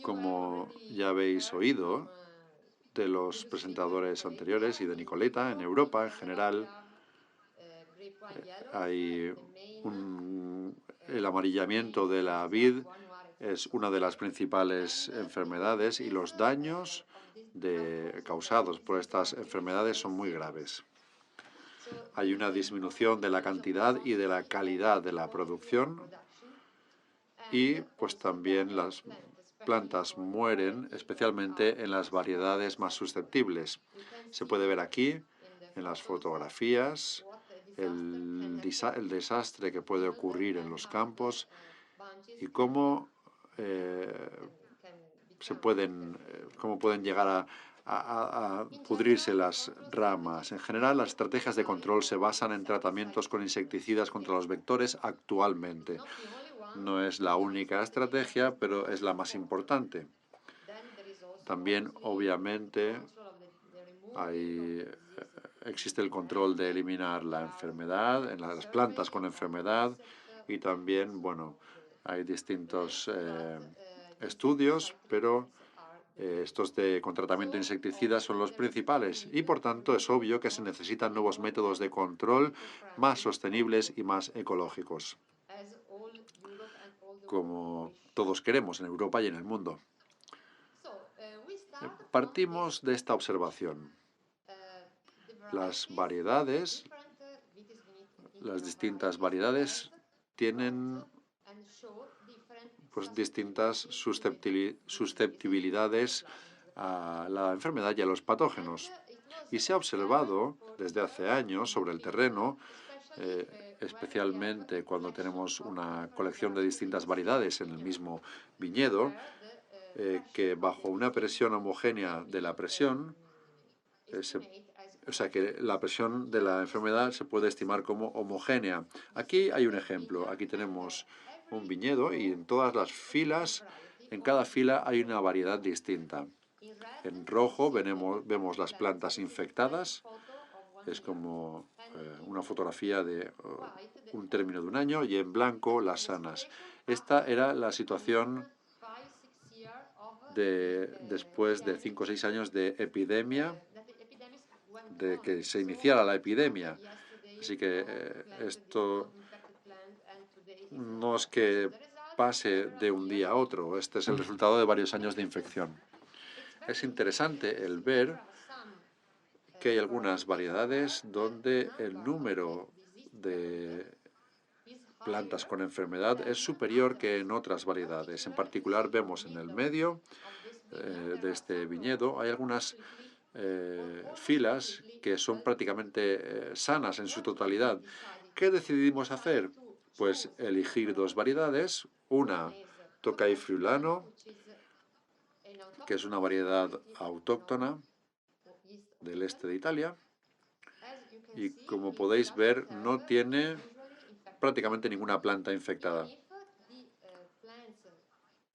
Como ya habéis oído de los presentadores anteriores y de Nicoleta, en Europa en general hay el amarillamiento de la vid es una de las principales enfermedades y los daños causados por estas enfermedades son muy graves. Hay una disminución de la cantidad y de la calidad de la producción y pues también las plantas mueren, especialmente en las variedades más susceptibles. Se puede ver aquí en las fotografías el desastre que puede ocurrir en los campos y cómo pueden llegar a pudrirse las ramas. En general, las estrategias de control se basan en tratamientos con insecticidas contra los vectores actualmente. No es la única estrategia, pero es la más importante. También, obviamente, existe el control de eliminar la enfermedad en las plantas con enfermedad y también, bueno, hay distintos estudios, pero estos con tratamiento insecticida son los principales y, por tanto, es obvio que se necesitan nuevos métodos de control más sostenibles y más ecológicos, como todos queremos en Europa y en el mundo. Partimos de esta observación. Las distintas variedades tienen pues distintas susceptibilidades a la enfermedad y a los patógenos. Y se ha observado desde hace años sobre el terreno, especialmente cuando tenemos una colección de distintas variedades en el mismo viñedo, que bajo una presión homogénea de la presión, o sea que la presión de la enfermedad se puede estimar como homogénea. Aquí hay un ejemplo. Aquí tenemos un viñedo y en todas las filas, en cada fila hay una variedad distinta. En rojo vemos las plantas infectadas. Es como una fotografía de un término de un año y en blanco las sanas. Esta era la situación después de 5 o 6 años de epidemia, de que se iniciara la epidemia. Así que esto no es que pase de un día a otro, este es el resultado de varios años de infección. Es interesante el ver que hay algunas variedades donde el número de plantas con enfermedad es superior que en otras variedades. En particular, vemos en el medio de este viñedo, hay algunas filas que son prácticamente sanas en su totalidad. ¿Qué decidimos hacer? Pues elegir dos variedades, una Tokai friulano, que es una variedad autóctona del este de Italia, y como podéis ver no tiene prácticamente ninguna planta infectada,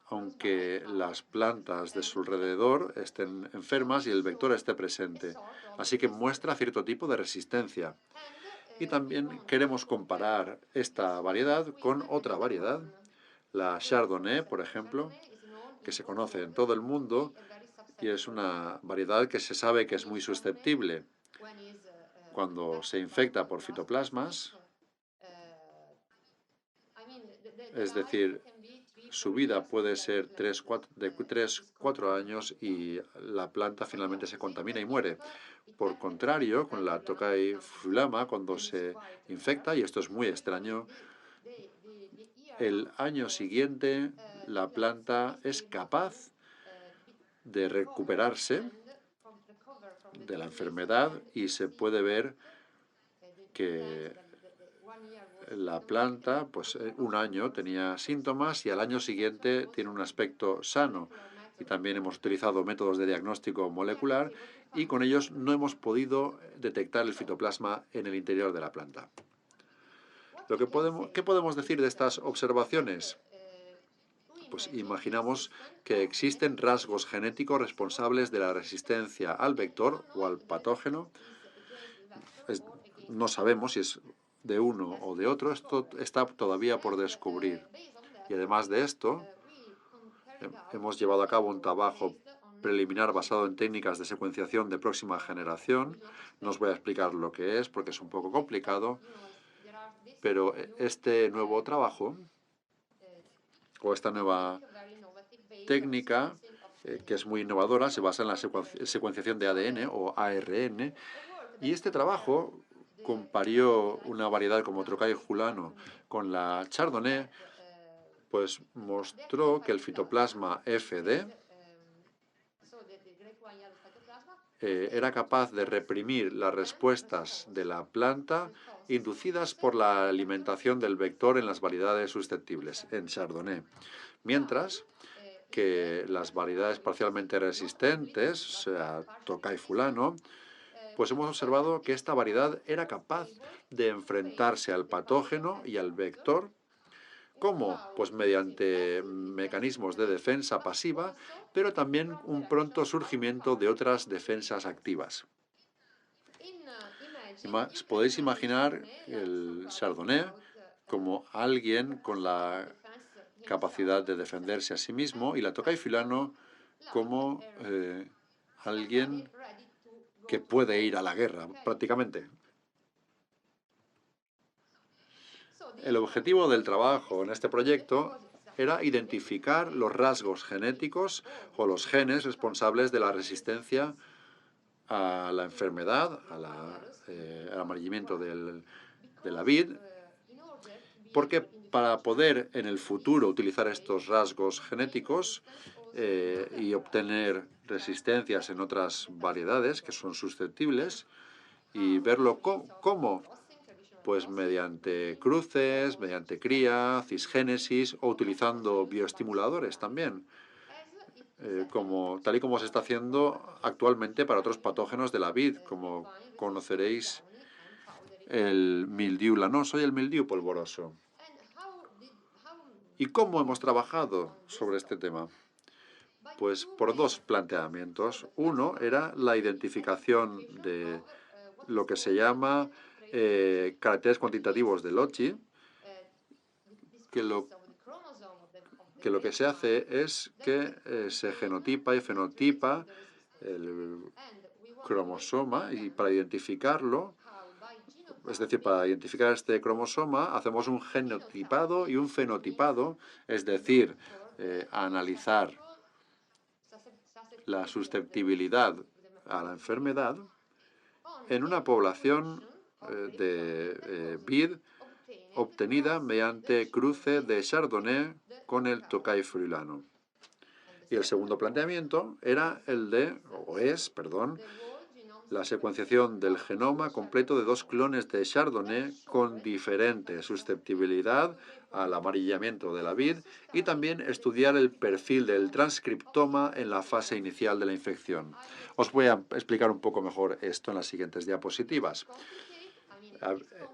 aunque las plantas de su alrededor estén enfermas y el vector esté presente. Así que muestra cierto tipo de resistencia. Y también queremos comparar esta variedad con otra variedad, la Chardonnay, por ejemplo, que se conoce en todo el mundo y es una variedad que se sabe que es muy susceptible cuando se infecta por fitoplasmas, es decir, su vida puede ser de 3-4 años y la planta finalmente se contamina y muere. Por contrario, con la Tokai friulana, cuando se infecta, y esto es muy extraño, el año siguiente la planta es capaz de recuperarse de la enfermedad y se puede ver que la planta, pues un año tenía síntomas y al año siguiente tiene un aspecto sano. Y también hemos utilizado métodos de diagnóstico molecular y con ellos no hemos podido detectar el fitoplasma en el interior de la planta. ¿Qué podemos decir de estas observaciones? Pues imaginamos que existen rasgos genéticos responsables de la resistencia al vector o al patógeno. No sabemos si es de uno o de otro, esto está todavía por descubrir. Y además de esto, Hemos llevado a cabo un trabajo preliminar basado en técnicas de secuenciación de próxima generación. No os voy a explicar lo que es porque es un poco complicado, pero este nuevo trabajo o esta nueva técnica, que es muy innovadora, se basa en la secuenciación de ADN o ARN, y este trabajo comparó una variedad como Trocay Julano con la Chardonnay, pues mostró que el fitoplasma FD era capaz de reprimir las respuestas de la planta inducidas por la alimentación del vector en las variedades susceptibles, en Chardonnay. Mientras que las variedades parcialmente resistentes, o sea, Tocay fulano, pues hemos observado que esta variedad era capaz de enfrentarse al patógeno y al vector. ¿Cómo? Pues mediante mecanismos de defensa pasiva, pero también un pronto surgimiento de otras defensas activas. Podéis imaginar el Chardonnay como alguien con la capacidad de defenderse a sí mismo y la Tocay fulano como alguien que puede ir a la guerra, prácticamente. El objetivo del trabajo en este proyecto era identificar los rasgos genéticos o los genes responsables de la resistencia a la enfermedad, al amarillamiento de la vid, porque para poder en el futuro utilizar estos rasgos genéticos y obtener resistencias en otras variedades que son susceptibles y verlo cómo, pues mediante cruces, mediante cría, cisgénesis o utilizando bioestimuladores también, tal y como se está haciendo actualmente para otros patógenos de la vid, como conoceréis el mildiu lanoso y el mildiu polvoroso. ¿Y cómo hemos trabajado sobre este tema? Pues por dos planteamientos. Uno era la identificación de lo que se llama caracteres cuantitativos de Loci, que lo que se hace es que se genotipa y fenotipa el cromosoma y para identificarlo, es decir, para identificar este cromosoma, hacemos un genotipado y un fenotipado, es decir, analizar la susceptibilidad a la enfermedad en una población de vid obtenida mediante cruce de Chardonnay con el Tocay friulano. Y el segundo planteamiento era la secuenciación del genoma completo de dos clones de Chardonnay con diferente susceptibilidad al amarillamiento de la vid y también estudiar el perfil del transcriptoma en la fase inicial de la infección. Os voy a explicar un poco mejor esto en las siguientes diapositivas.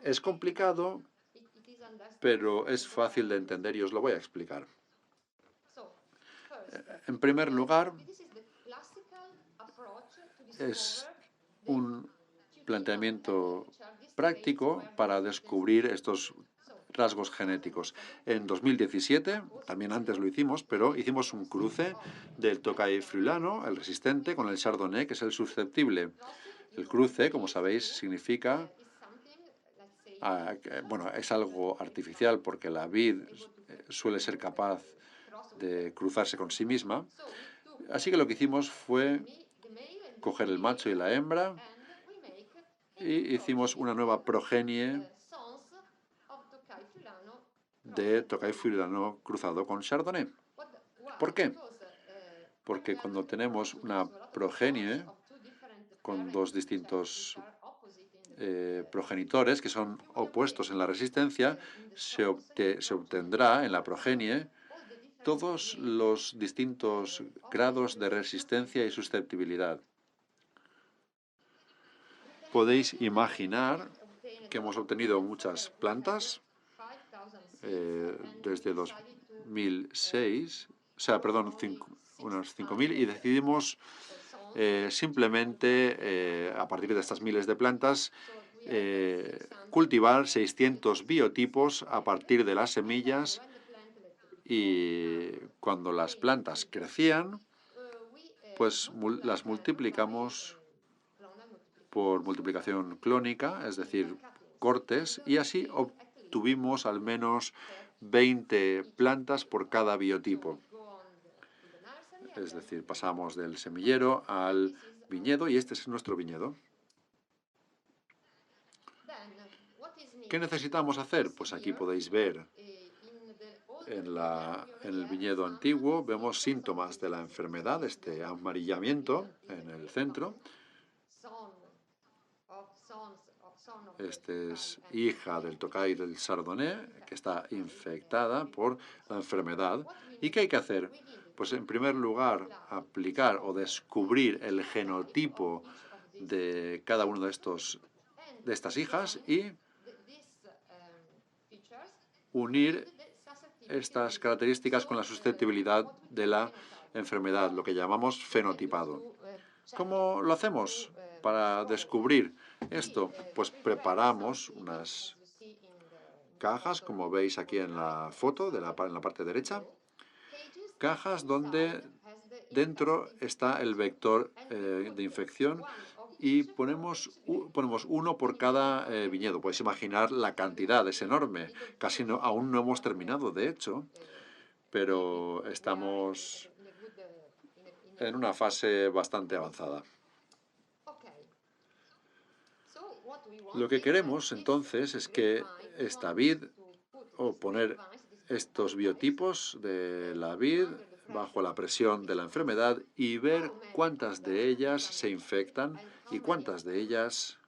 Es complicado, pero es fácil de entender y os lo voy a explicar. En primer lugar, es un planteamiento práctico para descubrir estos rasgos genéticos. En 2017, también antes lo hicimos, pero hicimos un cruce del Tocay friulano, el resistente, con el Chardonnay, que es el susceptible. El cruce, como sabéis, significa bueno, es algo artificial porque la vid suele ser capaz de cruzarse con sí misma. Así que lo que hicimos fue coger el macho y la hembra y hicimos una nueva progenie de Tocay friulano cruzado con Chardonnay. ¿Por qué? Porque cuando tenemos una progenie con dos distintos progenitores que son opuestos en la resistencia, se obtendrá en la progenie todos los distintos grados de resistencia y susceptibilidad. Podéis imaginar que hemos obtenido muchas plantas desde 2006, unas 5.000, y decidimos simplemente, a partir de estas miles de plantas, cultivar 600 biotipos a partir de las semillas Y cuando las plantas crecían, pues las multiplicamos por multiplicación clónica, es decir, cortes, y así obtuvimos al menos 20 plantas por cada biotipo. Es decir, pasamos del semillero al viñedo y este es nuestro viñedo. ¿Qué necesitamos hacer? Pues aquí podéis ver en el viñedo antiguo, vemos síntomas de la enfermedad, este amarillamiento en el centro. Este es hija del Tokay del Chardonnay, que está infectada por la enfermedad. ¿Y qué hay que hacer? Pues en primer lugar, aplicar o descubrir el genotipo de cada uno de estas hijas y unir estas características con la susceptibilidad de la enfermedad, lo que llamamos fenotipado. ¿Cómo lo hacemos para descubrir esto? Pues preparamos unas cajas, como veis aquí en la foto, en la parte derecha, cajas donde dentro está el vector de infección y ponemos uno por cada viñedo. Podéis imaginar la cantidad, es enorme. Casi aún no hemos terminado, de hecho, pero estamos en una fase bastante avanzada. Lo que queremos entonces es que esta vid, o poner estos biotipos de la vid bajo la presión de la enfermedad y ver cuántas de ellas se infectan y cuántas de ellas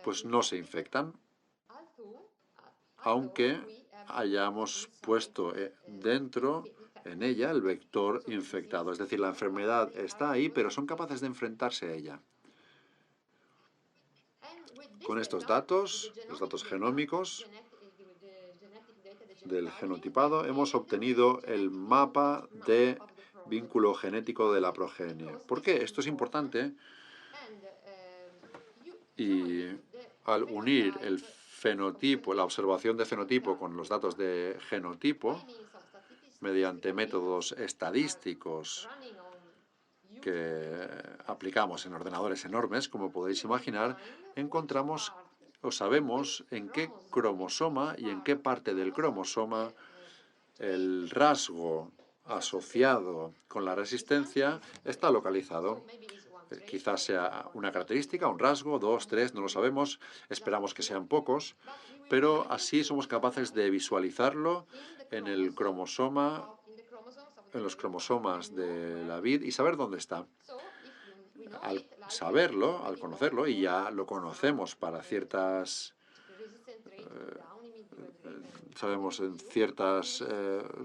pues no se infectan, aunque hayamos puesto dentro en ella el vector infectado. Es decir, la enfermedad está ahí, pero son capaces de enfrentarse a ella. Con estos datos, los datos genómicos del genotipado, hemos obtenido el mapa de vínculo genético de la progenie. ¿Por qué? Esto es importante. Y al unir el fenotipo, la observación de fenotipo con los datos de genotipo, mediante métodos estadísticos que aplicamos en ordenadores enormes, como podéis imaginar, encontramos o sabemos en qué cromosoma y en qué parte del cromosoma el rasgo asociado con la resistencia está localizado. Quizás sea una característica, un rasgo, 2, 3, no lo sabemos, esperamos que sean pocos, pero así somos capaces de visualizarlo en el cromosoma, en los cromosomas de la vid y saber dónde está. Al saberlo, al conocerlo, y ya lo conocemos para ciertas, sabemos en ciertos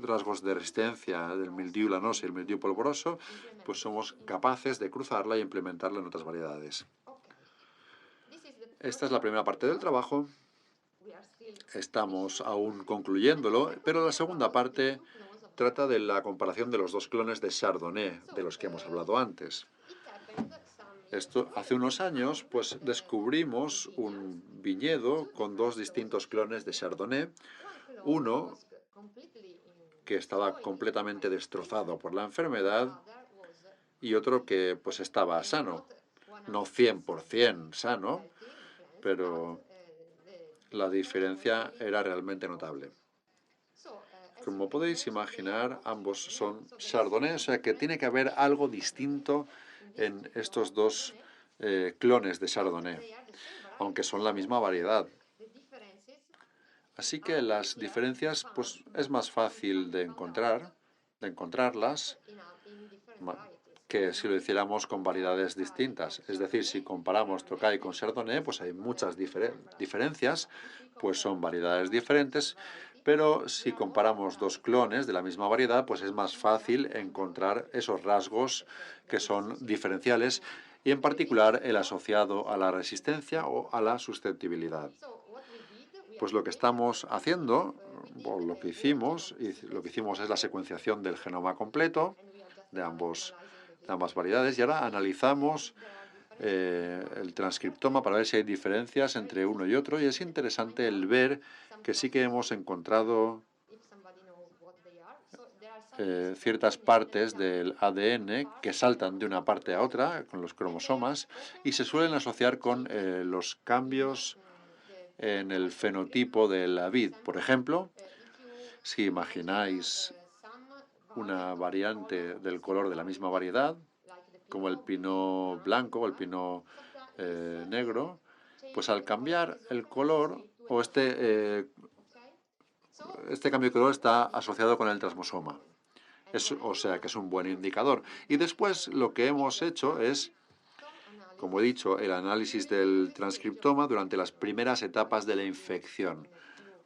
rasgos de resistencia del mildiu lanoso y el mildiu polvoroso, pues somos capaces de cruzarla y implementarla en otras variedades. Esta es la primera parte del trabajo. Estamos aún concluyéndolo, pero la segunda parte trata de la comparación de los dos clones de Chardonnay, de los que hemos hablado antes. Hace unos años, pues descubrimos un viñedo con dos distintos clones de Chardonnay. Uno que estaba completamente destrozado por la enfermedad y otro que pues estaba sano. No 100% sano, pero la diferencia era realmente notable. Como podéis imaginar, ambos son Chardonnay, o sea que tiene que haber algo distinto en estos dos clones de Chardonnay, aunque son la misma variedad. Así que las diferencias pues, es más fácil de encontrarlas, que si lo hiciéramos con variedades distintas. Es decir, si comparamos Tokay con Chardonnay, pues hay muchas diferencias, pues son variedades diferentes, pero si comparamos dos clones de la misma variedad, pues es más fácil encontrar esos rasgos que son diferenciales y en particular el asociado a la resistencia o a la susceptibilidad. Pues lo que estamos haciendo, o lo que hicimos es la secuenciación del genoma completo de ambas variedades y ahora analizamos el transcriptoma para ver si hay diferencias entre uno y otro y es interesante el ver que sí que hemos encontrado ciertas partes del ADN que saltan de una parte a otra con los cromosomas y se suelen asociar con los cambios en el fenotipo de la vid. Por ejemplo, si imagináis una variante del color de la misma variedad, como el pino blanco o el pino negro, pues al cambiar el color o este cambio de color está asociado con el transmosoma. O sea que es un buen indicador. Y después lo que hemos hecho es, como he dicho, el análisis del transcriptoma durante las primeras etapas de la infección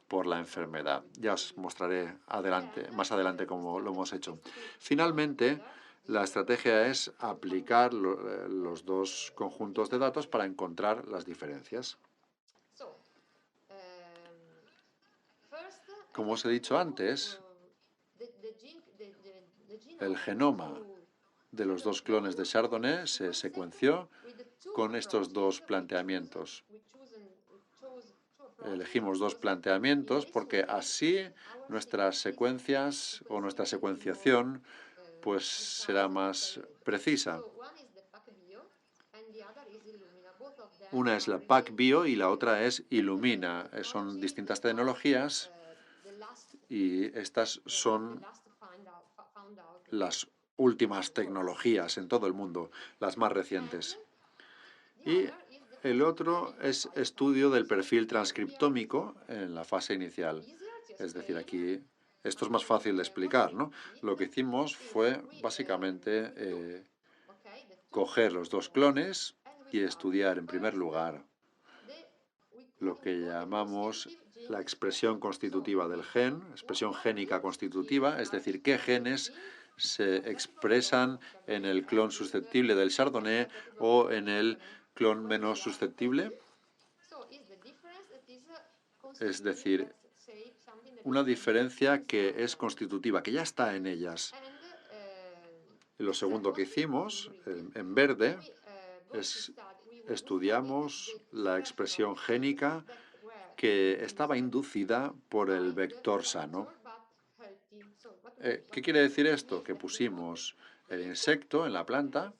por la enfermedad. Ya os mostraré más adelante cómo lo hemos hecho. Finalmente, la estrategia es aplicar los dos conjuntos de datos para encontrar las diferencias. Como os he dicho antes, el genoma de los dos clones de Chardonnay se secuenció con estos dos planteamientos. Elegimos dos planteamientos porque así nuestras secuencias o nuestra secuenciación pues será más precisa. Una es la PacBio y la otra es Illumina. Son distintas tecnologías y estas son las últimas tecnologías en todo el mundo, las más recientes. Y el otro es estudio del perfil transcriptómico en la fase inicial. Es decir, aquí esto es más fácil de explicar, ¿no? Lo que hicimos fue básicamente coger los dos clones y estudiar en primer lugar lo que llamamos la expresión constitutiva del gen, expresión génica constitutiva, es decir, qué genes se expresan en el clon susceptible del Chardonnay o en el clon menos susceptible. Es decir, una diferencia que es constitutiva, que ya está en ellas. Y lo segundo que hicimos, en verde, es estudiamos la expresión génica que estaba inducida por el vector sano. ¿Qué quiere decir esto? Que pusimos el insecto en la planta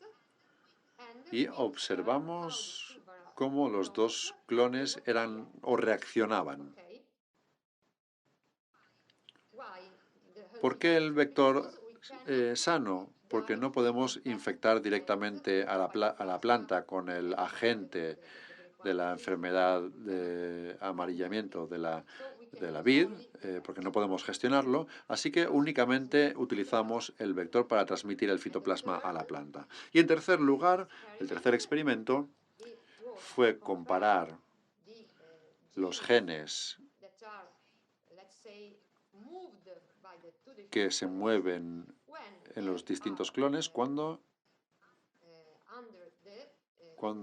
y observamos cómo los dos clones eran o reaccionaban. ¿Por qué el vector sano? Porque no podemos infectar directamente a la planta con el agente de la enfermedad de amarillamiento de la vid, porque no podemos gestionarlo, así que únicamente utilizamos el vector para transmitir el fitoplasma a la planta. Y en tercer lugar, el tercer experimento fue comparar los genes que se mueven en los distintos clones cuando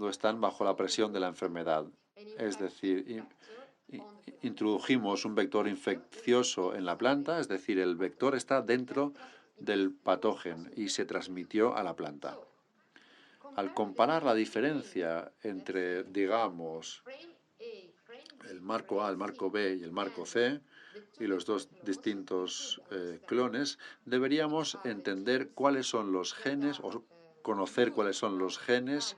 están bajo la presión de la enfermedad. Es decir, introdujimos un vector infeccioso en la planta, es decir, el vector está dentro del patógeno y se transmitió a la planta. Al comparar la diferencia entre, digamos, el marco A, el marco B y el marco C, y los dos distintos clones, deberíamos entender cuáles son los genes o conocer cuáles son los genes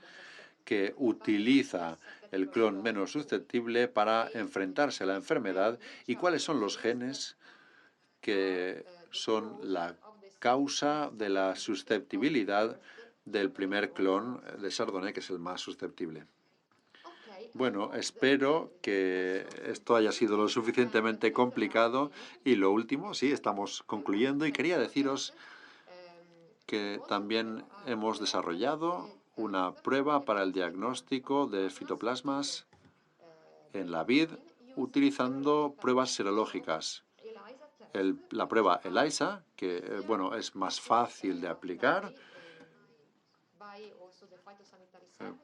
que utiliza el clon menos susceptible para enfrentarse a la enfermedad y cuáles son los genes que son la causa de la susceptibilidad del primer clon de Chardonnay, que es el más susceptible. Bueno, espero que esto haya sido lo suficientemente complicado. Y lo último, sí, estamos concluyendo y quería deciros que también hemos desarrollado una prueba para el diagnóstico de fitoplasmas en la vid utilizando pruebas serológicas. La prueba ELISA, que bueno, es más fácil de aplicar,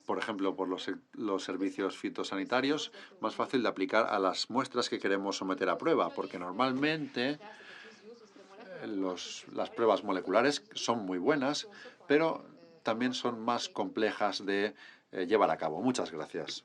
por ejemplo, por los servicios fitosanitarios, más fácil de aplicar a las muestras que queremos someter a prueba, porque normalmente las pruebas moleculares son muy buenas, pero también son más complejas de llevar a cabo. Muchas gracias.